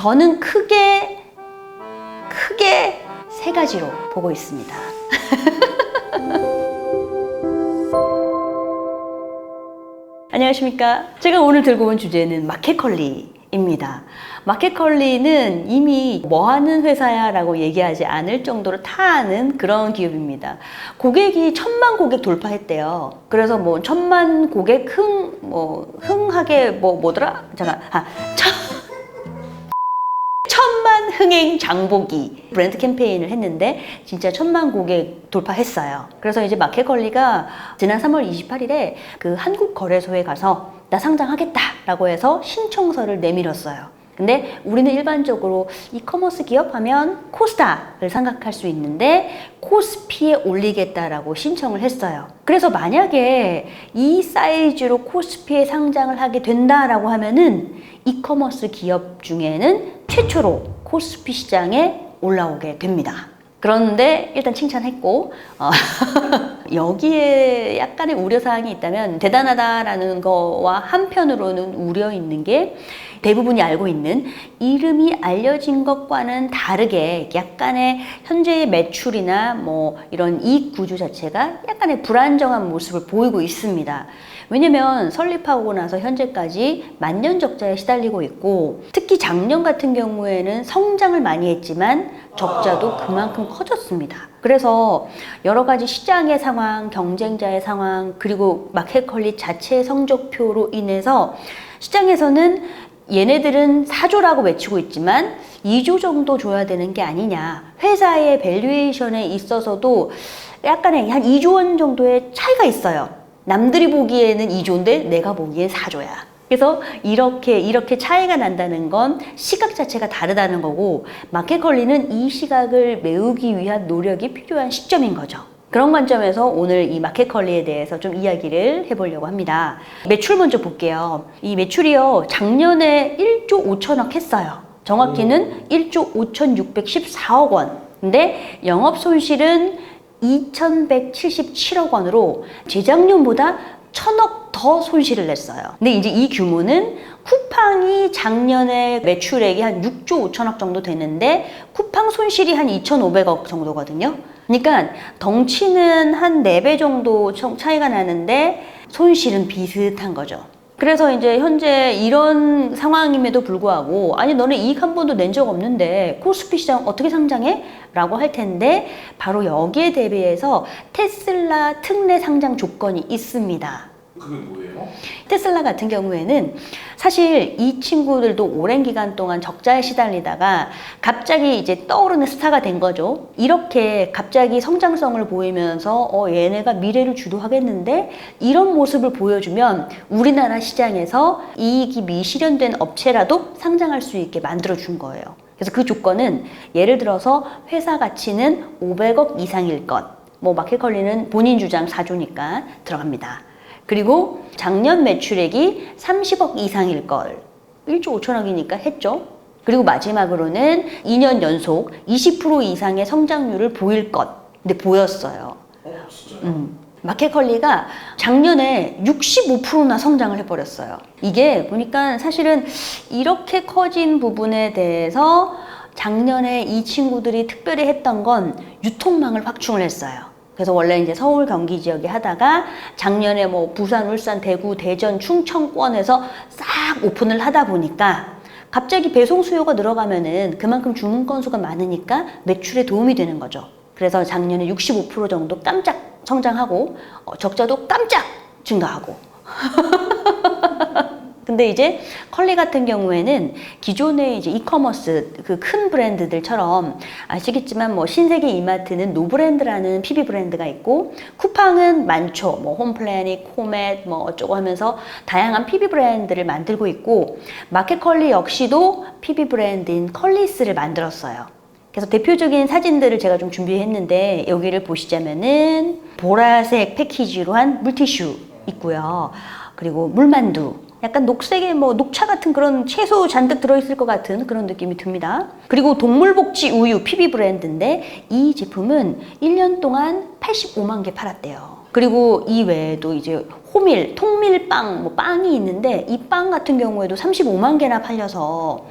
저는 크게 세 가지로 보고 있습니다. 안녕하십니까. 제가 오늘 들고 온 주제는 마켓컬리입니다. 마켓컬리는 이미 뭐 하는 회사야 라고 얘기하지 않을 정도로 타는 그런 기업입니다. 고객이 1000만 고객 돌파했대요. 그래서 뭐 1000만 고객 흥하게 뭐더라? 잠깐, 1000만 흥행 장보기 브랜드 캠페인을 했는데 진짜 1000만 고객 돌파했어요. 그래서 이제 마켓컬리가 지난 3월 28일에 그 한국거래소에 가서 나 상장하겠다 라고 해서 신청서를 내밀었어요. 근데 우리는 일반적으로 이커머스 기업 하면 코스닥을 생각할 수 있는데 코스피에 올리겠다라고 신청을 했어요. 그래서 만약에 이 사이즈로 코스피에 상장을 하게 된다라고 하면은 이커머스 기업 중에는 최초로 코스피 시장에 올라오게 됩니다. 그런데 일단 칭찬했고 여기에 약간의 우려사항이 있다면 대단하다라는 거와 한편으로는 우려 있는 게 대부분이 알고 있는 이름이 알려진 것과는 다르게 약간의 현재의 매출이나 뭐 이런 이익 구조 자체가 약간의 불안정한 모습을 보이고 있습니다. 왜냐면 설립하고 나서 현재까지 만년 적자에 시달리고 있고 특히 작년 같은 경우에는 성장을 많이 했지만 적자도 그만큼 커졌습니다. 그래서 여러 가지 시장의 상황, 경쟁자의 상황, 그리고 마켓컬리 자체의 성적표로 인해서 시장에서는 얘네들은 4조라고 외치고 있지만 2조 정도 줘야 되는 게 아니냐. 회사의 밸류에이션에 있어서도 약간의 한 2조 원 정도의 차이가 있어요. 남들이 보기에는 2조인데 내가 보기엔 4조야. 그래서 이렇게 차이가 난다는 건 시각 자체가 다르다는 거고 마켓컬리는 이 시각을 메우기 위한 노력이 필요한 시점인 거죠. 그런 관점에서 오늘 이 마켓컬리에 대해서 좀 이야기를 해보려고 합니다. 매출 먼저 볼게요. 이 매출이요, 작년에 1조 5천억 했어요. 정확히는 1조 5,614억 원. 근데 영업 손실은 2,177억 원으로 재작년보다 1,000억 더 손실을 냈어요. 근데 이제 이 규모는 쿠팡이 작년에 매출액이 한 6조 5천억 정도 되는데 쿠팡 손실이 한 2,500억 정도거든요. 그러니까 덩치는 한 4배 정도 차이가 나는데 손실은 비슷한 거죠. 그래서 이제 현재 이런 상황임에도 불구하고 아니 너네 이익 한 번도 낸 적 없는데 코스피 시장 어떻게 상장해? 라고 할 텐데 바로 여기에 대비해서 테슬라 특례 상장 조건이 있습니다. 그게 뭐예요? 테슬라 같은 경우에는 사실 이 친구들도 오랜 기간 동안 적자에 시달리다가 갑자기 이제 떠오르는 스타가 된 거죠. 이렇게 갑자기 성장성을 보이면서 얘네가 미래를 주도하겠는데 이런 모습을 보여주면 우리나라 시장에서 이익이 미실현된 업체라도 상장할 수 있게 만들어준 거예요. 그래서 그 조건은 예를 들어서 회사 가치는 500억 이상일 것, 뭐 마켓컬리는 본인 주장 4조니까 들어갑니다. 그리고 작년 매출액이 30억 이상일 걸 1조 5천억이니까 했죠. 그리고 마지막으로는 2년 연속 20% 이상의 성장률을 보일 것. 근데 보였어요. 진짜요? 마켓컬리가 작년에 65%나 성장을 해버렸어요. 이게 보니까 사실은 이렇게 커진 부분에 대해서 작년에 이 친구들이 특별히 했던 건 유통망을 확충을 했어요. 그래서 원래 이제 서울 경기 지역에 하다가 작년에 뭐 부산, 울산, 대구, 대전, 충청권에서 싹 오픈을 하다 보니까 갑자기 배송 수요가 늘어가면은 그만큼 주문 건수가 많으니까 매출에 도움이 되는 거죠. 그래서 작년에 65% 정도 깜짝 성장하고 적자도 깜짝 증가하고 근데 이제 컬리 같은 경우에는 기존의 이제 이커머스 그 큰 브랜드들처럼 아시겠지만 뭐 신세계 이마트는 노브랜드라는 PB 브랜드가 있고 쿠팡은 많죠. 뭐 홈플래닛, 코멧 뭐 어쩌고 하면서 다양한 PB 브랜드를 만들고 있고 마켓컬리 역시도 PB 브랜드인 컬리스를 만들었어요. 그래서 대표적인 사진들을 제가 좀 준비했는데 여기를 보시자면은 보라색 패키지로 한 물티슈 있고요. 그리고 물만두. 약간 녹색의 뭐 녹차 같은 그런 채소 잔뜩 들어있을 것 같은 그런 느낌이 듭니다. 그리고 동물복지 우유 PB 브랜드인데 이 제품은 1년 동안 85만 개 팔았대요. 그리고 이 외에도 이제 호밀, 통밀빵, 뭐 빵이 있는데 이 빵 같은 경우에도 35만 개나 팔려서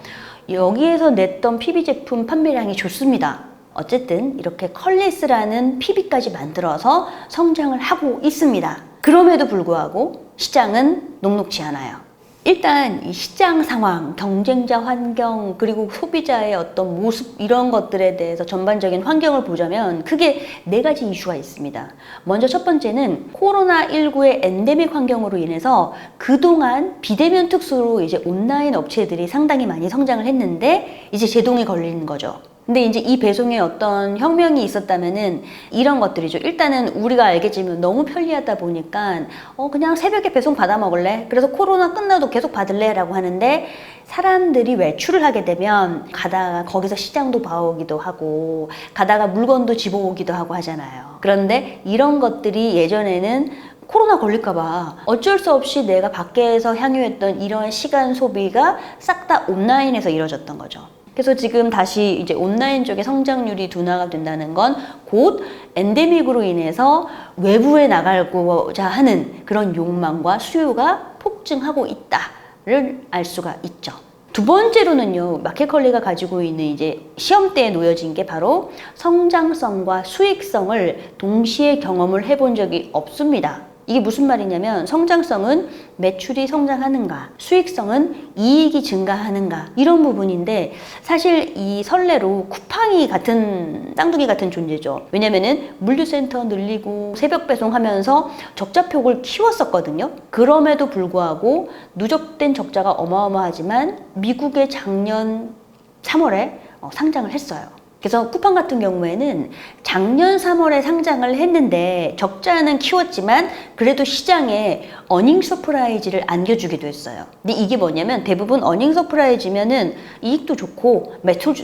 여기에서 냈던 PB 제품 판매량이 좋습니다. 어쨌든 이렇게 컬리스라는 PB까지 만들어서 성장을 하고 있습니다. 그럼에도 불구하고 시장은 녹록지 않아요. 일단 이 시장 상황, 경쟁자 환경, 그리고 소비자의 어떤 모습 이런 것들에 대해서 전반적인 환경을 보자면 크게 4가지 이슈가 있습니다. 먼저 첫 번째는 코로나19의 엔데믹 환경으로 인해서 그동안 비대면 특수로 이제 온라인 업체들이 상당히 많이 성장을 했는데 이제 제동이 걸리는 거죠. 근데 이제 이 배송에 어떤 혁명이 있었다면은 이런 것들이죠. 일단은 우리가 알겠지만 너무 편리하다 보니까 그냥 새벽에 배송 받아 먹을래? 그래서 코로나 끝나도 계속 받을래? 라고 하는데 사람들이 외출을 하게 되면 가다가 거기서 시장도 봐오기도 하고 가다가 물건도 집어오기도 하고 하잖아요. 그런데 이런 것들이 예전에는 코로나 걸릴까봐 어쩔 수 없이 내가 밖에서 향유했던 이런 시간 소비가 싹 다 온라인에서 이루어졌던 거죠. 그래서 지금 다시 이제 온라인 쪽의 성장률이 둔화가 된다는 건 곧 엔데믹으로 인해서 외부에 나가고자 하는 그런 욕망과 수요가 폭증하고 있다를 알 수가 있죠. 두 번째로는요, 마켓컬리가 가지고 있는 이제 시험대에 놓여진 게 바로 성장성과 수익성을 동시에 경험을 해본 적이 없습니다. 이게 무슨 말이냐면 성장성은 매출이 성장하는가, 수익성은 이익이 증가하는가 이런 부분인데 사실 이 선례로 쿠팡이 같은 쌍둥이 같은 존재죠. 왜냐면은 물류센터 늘리고 새벽 배송하면서 적자폭을 키웠었거든요. 그럼에도 불구하고 누적된 적자가 어마어마하지만 미국의 작년 3월에 상장을 했어요. 그래서 쿠팡 같은 경우에는 작년 3월에 상장을 했는데 적자는 키웠지만 그래도 시장에 어닝 서프라이즈를 안겨주기도 했어요. 근데 이게 뭐냐면 대부분 어닝 서프라이즈면은 이익도 좋고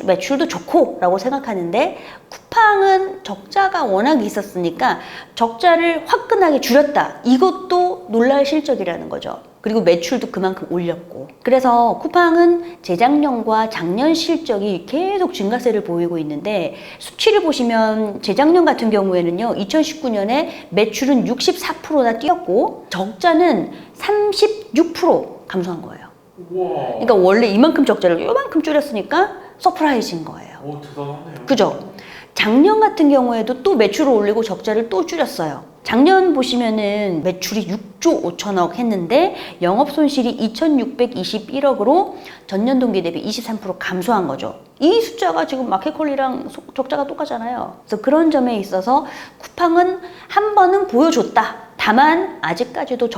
매출도 좋고 라고 생각하는데 쿠팡은 적자가 워낙 있었으니까 적자를 화끈하게 줄였다. 이것도 놀랄 실적이라는 거죠. 그리고 매출도 그만큼 올렸고. 그래서 쿠팡은 재작년과 작년 실적이 계속 증가세를 보이고 있는데 수치를 보시면 재작년 같은 경우에는요 2019년에 매출은 64%나 뛰었고 적자는 36% 감소한 거예요. 우와. 그러니까 원래 이만큼 적자를 요만큼 줄였으니까 서프라이즈인 거예요. 오, 대단하네요. 그죠? 작년 같은 경우에도 또 매출을 올리고 적자를 또 줄였어요. 작년 보시면은 매출이 6조 5천억 했는데 영업 손실이 2,621억으로 전년 동기 대비 23% 감소한 거죠. 이 숫자가 지금 마켓컬리랑 적자가 똑같잖아요. 그래서 그런 점에 있어서 쿠팡은 한 번은 보여줬다. 다만 아직까지도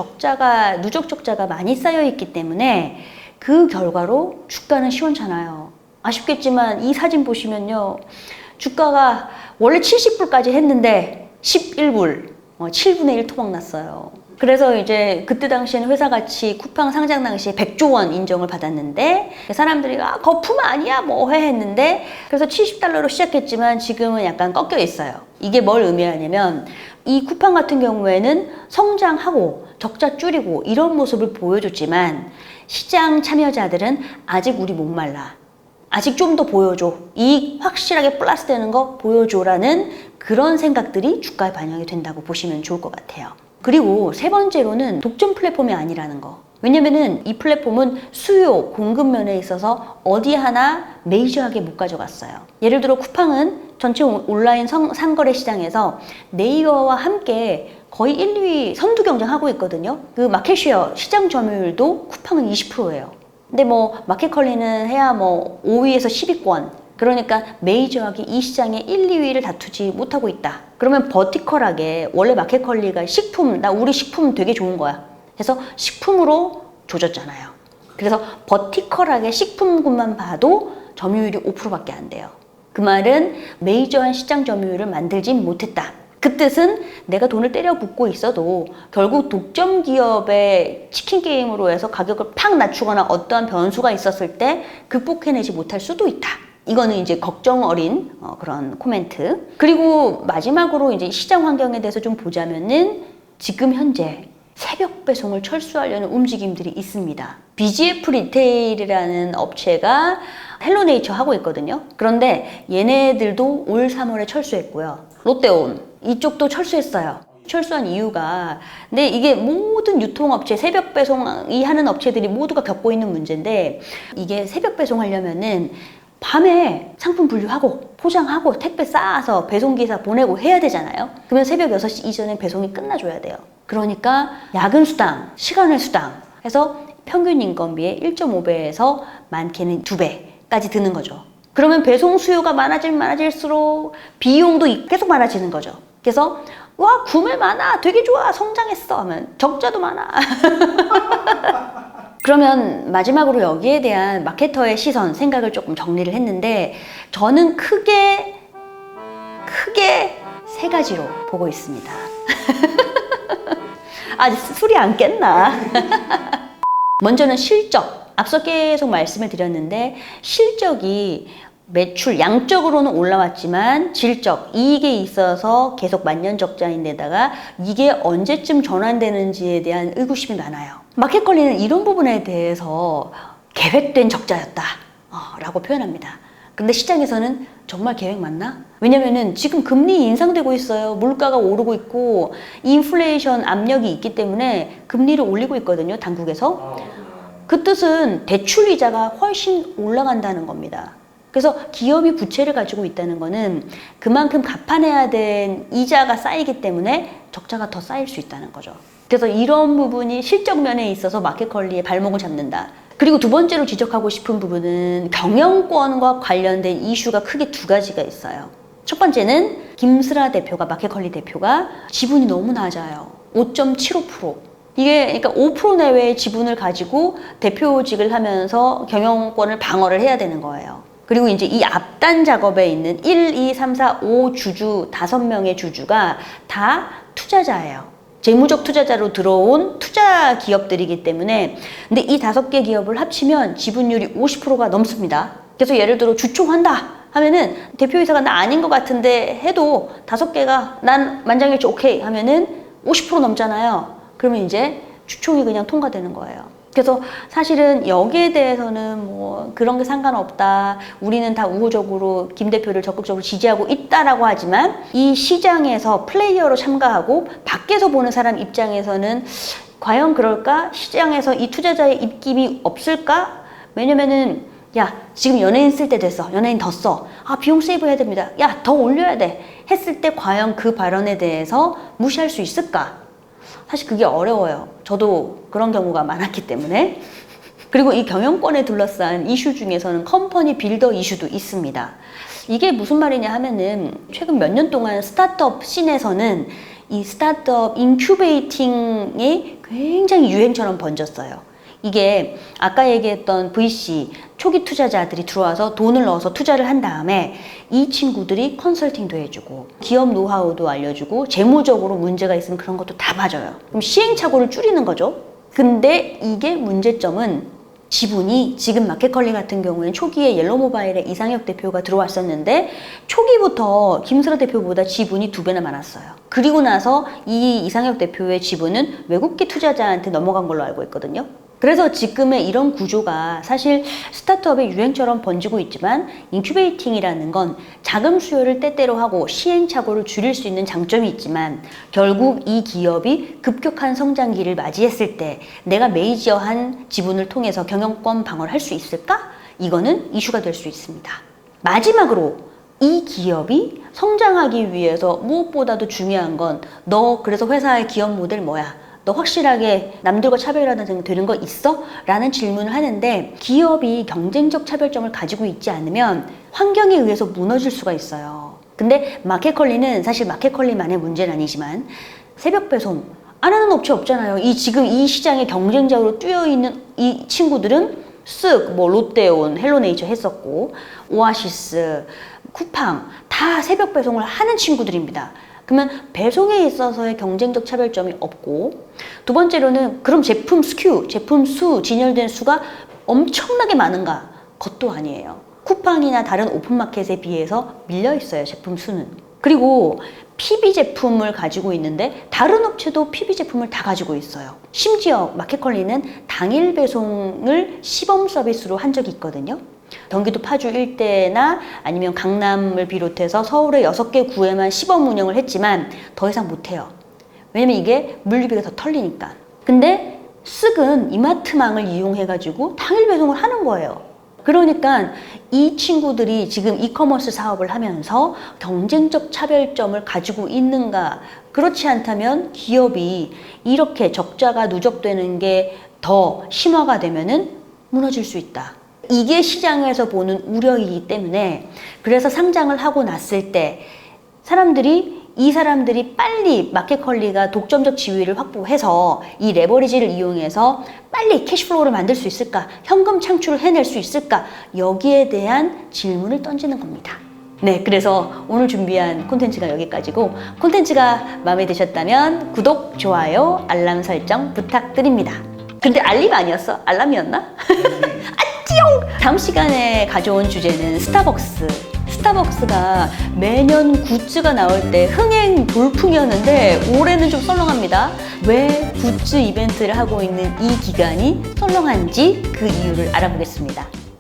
누적 적자가 많이 쌓여 있기 때문에 그 결과로 주가는 시원찮아요. 아쉽겠지만 이 사진 보시면요. 주가가 원래 70불까지 했는데 11불, 7분의 1 토막 났어요. 그래서 이제 그때 당시에는 회사 가치 쿠팡 상장 당시에 100조 원 인정을 받았는데 사람들이 거품 아니야 뭐 했는데 그래서 70달러로 시작했지만 지금은 약간 꺾여 있어요. 이게 뭘 의미하냐면 이 쿠팡 같은 경우에는 성장하고 적자 줄이고 이런 모습을 보여줬지만 시장 참여자들은 아직 우리 목말라. 아직 좀 더 보여줘. 이익 확실하게 플러스 되는 거 보여줘라는 그런 생각들이 주가에 반영이 된다고 보시면 좋을 것 같아요. 그리고 세 번째로는 독점 플랫폼이 아니라는 거. 왜냐면은 이 플랫폼은 수요, 공급 면에 있어서 어디 하나 메이저하게 못 가져갔어요. 예를 들어 쿠팡은 전체 온라인 상거래 시장에서 네이버와 함께 거의 1, 2위 선두 경쟁하고 있거든요. 그 마켓쉐어 시장 점유율도 쿠팡은 20%예요. 근데 마켓컬리는 해야 5위에서 10위권. 그러니까 메이저하게 이 시장의 1, 2위를 다투지 못하고 있다. 그러면 버티컬하게 원래 마켓컬리가 나 우리 식품 되게 좋은 거야. 그래서 식품으로 조졌잖아요. 그래서 버티컬하게 식품군만 봐도 점유율이 5%밖에 안 돼요. 그 말은 메이저한 시장 점유율을 만들진 못했다. 그 뜻은 내가 돈을 때려 붓고 있어도 결국 독점 기업의 치킨 게임으로 해서 가격을 팍 낮추거나 어떠한 변수가 있었을 때 극복해내지 못할 수도 있다. 이거는 이제 걱정 어린 그런 코멘트. 그리고 마지막으로 이제 시장 환경에 대해서 좀 보자면은 지금 현재 새벽 배송을 철수하려는 움직임들이 있습니다. BGF 리테일이라는 업체가 헬로네이처 하고 있거든요. 그런데 얘네들도 올 3월에 철수했고요. 롯데온 이쪽도 철수했어요. 철수한 이유가, 근데 이게 모든 유통업체, 새벽 배송이 하는 업체들이 모두가 겪고 있는 문제인데, 이게 새벽 배송하려면은 밤에 상품 분류하고 포장하고 택배 쌓아서 배송기사 보내고 해야 되잖아요. 그러면 새벽 6시 이전에 배송이 끝나줘야 돼요. 그러니까 야근 수당, 시간을 수당 해서 평균 인건비의 1.5배에서 많게는 2배까지 드는 거죠. 그러면 배송 수요가 많아질수록 비용도 계속 많아지는 거죠. 그래서 와, 구매 많아, 되게 좋아, 성장했어 하면 적자도 많아. 그러면 마지막으로 여기에 대한 마케터의 시선, 생각을 조금 정리를 했는데, 저는 크게 세 가지로 보고 있습니다. 아, 술이 안 깼나? 먼저는 실적. 앞서 계속 말씀을 드렸는데, 실적이 매출 양적으로는 올라왔지만 질적, 이익에 있어서 계속 만년적자인데다가 이게 언제쯤 전환되는지에 대한 의구심이 많아요. 마켓컬리는 이런 부분에 대해서 계획된 적자였다 라고 표현합니다. 근데 시장에서는 정말 계획 맞나? 왜냐면은 지금 금리 인상되고 있어요. 물가가 오르고 있고 인플레이션 압력이 있기 때문에 금리를 올리고 있거든요, 당국에서. 그 뜻은 대출 이자가 훨씬 올라간다는 겁니다. 그래서 기업이 부채를 가지고 있다는 거는 그만큼 갚아내야 된 이자가 쌓이기 때문에 적자가 더 쌓일 수 있다는 거죠. 그래서 이런 부분이 실적 면에 있어서 마켓컬리의 발목을 잡는다. 그리고 두 번째로 지적하고 싶은 부분은 경영권과 관련된 이슈가 크게 두 가지가 있어요. 첫 번째는 김슬아 대표가, 마켓컬리 대표가 지분이 너무 낮아요. 5.75%. 이게 그러니까 5% 내외의 지분을 가지고 대표직을 하면서 경영권을 방어를 해야 되는 거예요. 그리고 이제 이 앞단 작업에 있는 1, 2, 3, 4, 5 주주, 5명의 주주가 다 투자자예요. 재무적 투자자로 들어온 투자 기업들이기 때문에, 근데 이 5개 기업을 합치면 지분율이 50%가 넘습니다. 그래서 예를 들어 주총한다 하면은 대표이사가 나 아닌 것 같은데 해도 5개가 난 만장일치 오케이 하면은 50% 넘잖아요. 그러면 이제 주총이 그냥 통과되는 거예요. 그래서 사실은 여기에 대해서는 뭐 그런 게 상관없다, 우리는 다 우호적으로 김 대표를 적극적으로 지지하고 있다라고 하지만, 이 시장에서 플레이어로 참가하고 밖에서 보는 사람 입장에서는 과연 그럴까? 시장에서 이 투자자의 입김이 없을까? 왜냐면은 야, 지금 연예인 쓸 때 됐어, 연예인 더 써, 아, 비용 세이브 해야 됩니다, 야, 더 올려야 돼 했을 때 과연 그 발언에 대해서 무시할 수 있을까? 사실 그게 어려워요. 저도 그런 경우가 많았기 때문에. 그리고 이 경영권에 둘러싼 이슈 중에서는 컴퍼니 빌더 이슈도 있습니다. 이게 무슨 말이냐 하면은 최근 몇 년 동안 스타트업 씬에서는 이 스타트업 인큐베이팅이 굉장히 유행처럼 번졌어요. 이게 아까 얘기했던 VC, 초기 투자자들이 들어와서 돈을 넣어서 투자를 한 다음에 이 친구들이 컨설팅도 해주고 기업 노하우도 알려주고 재무적으로 문제가 있으면 그런 것도 다 봐줘요. 그럼 시행착오를 줄이는 거죠. 근데 이게 문제점은 지분이, 지금 마켓컬리 같은 경우에는 초기에 옐로모바일에 이상혁 대표가 들어왔었는데 초기부터 김슬아 대표보다 지분이 2배나 많았어요. 그리고 나서 이 이상혁 대표의 지분은 외국계 투자자한테 넘어간 걸로 알고 있거든요. 그래서 지금의 이런 구조가 사실 스타트업의 유행처럼 번지고 있지만, 인큐베이팅이라는 건 자금 수요를 때때로 하고 시행착오를 줄일 수 있는 장점이 있지만, 결국 이 기업이 급격한 성장기를 맞이했을 때 내가 메이저한 지분을 통해서 경영권 방어를 할 수 있을까? 이거는 이슈가 될 수 있습니다. 마지막으로 이 기업이 성장하기 위해서 무엇보다도 중요한 건, 너 그래서 회사의 기업 모델 뭐야? 너 확실하게 남들과 차별화는 되는 거 있어? 라는 질문을 하는데, 기업이 경쟁적 차별점을 가지고 있지 않으면 환경에 의해서 무너질 수가 있어요. 근데 마켓컬리는 사실 마켓컬리만의 문제는 아니지만 새벽 배송 안 하는 업체 없잖아요. 지금 이 시장에 경쟁자로 뛰어있는 이 친구들은 쓱 뭐 롯데온, 헬로네이처 했었고 오아시스, 쿠팡 다 새벽 배송을 하는 친구들입니다. 그러면 배송에 있어서의 경쟁적 차별점이 없고, 두 번째로는 그럼 제품 SKU, 제품 수, 진열된 수가 엄청나게 많은가? 그것도 아니에요. 쿠팡이나 다른 오픈마켓에 비해서 밀려 있어요, 제품 수는. 그리고 PB 제품을 가지고 있는데 다른 업체도 PB 제품을 다 가지고 있어요. 심지어 마켓컬리는 당일 배송을 시범 서비스로 한 적이 있거든요. 경기도 파주 일대나 아니면 강남을 비롯해서 서울의 6개 구에만 시범 운영을 했지만 더 이상 못해요. 왜냐면 이게 물류비가 더 털리니까. 근데 쓱은 이마트망을 이용해가지고 당일 배송을 하는 거예요. 그러니까 이 친구들이 지금 이커머스 사업을 하면서 경쟁적 차별점을 가지고 있는가? 그렇지 않다면 기업이 이렇게 적자가 누적되는 게 더 심화가 되면은 무너질 수 있다. 이게 시장에서 보는 우려이기 때문에 그래서 상장을 하고 났을 때 이 사람들이 빨리 마켓컬리가 독점적 지위를 확보해서 이 레버리지를 이용해서 빨리 캐시플로우를 만들 수 있을까? 현금 창출을 해낼 수 있을까? 여기에 대한 질문을 던지는 겁니다. 네, 그래서 오늘 준비한 콘텐츠가 여기까지고 콘텐츠가 마음에 드셨다면 구독, 좋아요, 알람 설정 부탁드립니다. 근데 알림 아니었어? 알람이었나? 아찌용! 다음 시간에 가져온 주제는 스타벅스가 매년 굿즈가 나올 때 흥행 돌풍이었는데 올해는 좀 썰렁합니다. 왜 굿즈 이벤트를 하고 있는 이 기간이 썰렁한지 그 이유를 알아보겠습니다.